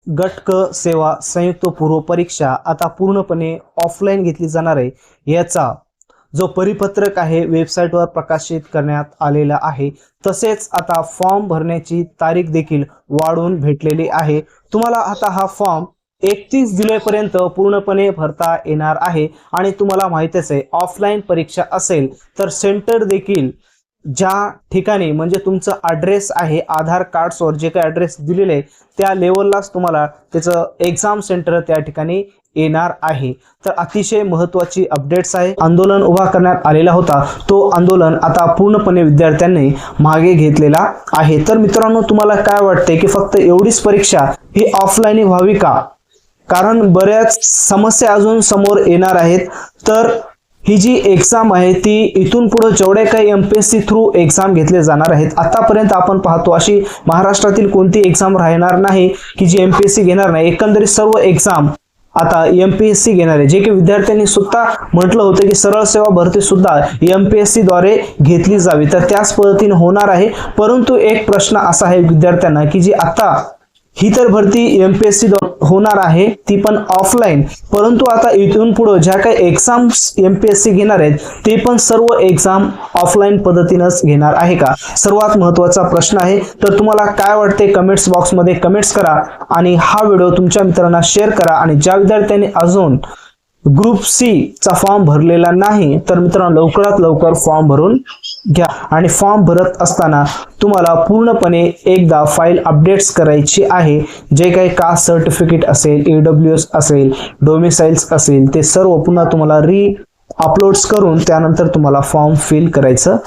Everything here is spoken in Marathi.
गट क सेवा संयुक्त पूर्व परीक्षा आता पूर्णपणे ऑफलाईन घेतली जाणार आहे। याचा जो परिपत्रक आहे वेबसाईटवर प्रकाशित करण्यात आलेला आहे। तसेच आता फॉर्म भरण्याची तारीख देखील वाढवून भेटलेली आहे। तुम्हाला आता हा फॉर्म 31 जुलैपर्यंत पूर्णपणे भरता येणार आहे। आणि तुम्हाला माहितीच आहे ऑफलाईन परीक्षा असेल तर सेंटर देखील ज्या ठिकाणी म्हणजे तुमचा ॲड्रेस आहे आधार कार्ड्सवर जे काही ॲड्रेस दिलेले आहे त्या लेवललाच तुम्हाला त्याचं एक्झाम सेंटर त्या ठिकाणी येणार आहे। तर अतिशय महत्त्वाची अपडेट्स आहे। आंदोलन उभा करण्यात आलेला होता तो आंदोलन आता पूर्णपणे विद्यार्थ्यांनी मागे घेतलेला आहे। तर मित्रांनो तुम्हाला काय वाटते की फक्त एवढीच परीक्षा ही ऑफलाईन व्हावी का? कारण बऱ्याच समस्या अजून समोर येणार आहेत। तर ही जी एक्झाम आहे ती इथून पुढे जेवढे काही एमपीएससी थ्रू एक्झाम घेतले जाणार आहेत आतापर्यंत आपण पाहतो अशी महाराष्ट्रातील कोणती एक्झाम राहणार नाही की जी एमपीएससी घेणार नाही। एकंदरीत सर्व एक्झाम आता एमपीएससी घेणार आहे। जे की विद्यार्थ्यांनी सुद्धा म्हटलं होतं की सरळ सेवा भरती सुद्धा एमपीएससी द्वारे घेतली जावी तर त्याच पद्धतीने होणार आहे। परंतु एक प्रश्न असा आहे विद्यार्थ्यांना की जी आता ही तर भरती एमपीएससी होणार आहे ती पण ऑफलाईन, परंतु आता इथून पुढे ज्या काही एक्झाम्स एमपीएससी घेणार आहेत ते पण सर्व एक्झाम ऑफलाईन पद्धतीनेच घेणार आहे का? सर्वात महत्त्वाचा प्रश्न आहे। तर तुम्हाला काय वाटते कमेंट्स बॉक्समध्ये कमेंट्स करा आणि हा व्हिडिओ तुमच्या मित्रांना शेअर करा। आणि ज्या विद्यार्थ्यांनी अजून ग्रुप सी चा फॉर्म भरलेला नाही तर मित्रांनो लवकरात लवकर फॉर्म भरून घ्या। आणि फॉर्म भरत असताना तुम्हाला पूर्णपणे एकदा फाईल अपडेट्स करायची आहे। जे काही कास्ट सर्टिफिकेट असेल, ईडब्ल्यूएस असेल, डोमिसाइल्स असेल ते सर्व पुन्हा तुम्हाला अपलोड्स करून त्यानंतर तुम्हाला फॉर्म फिल करायचं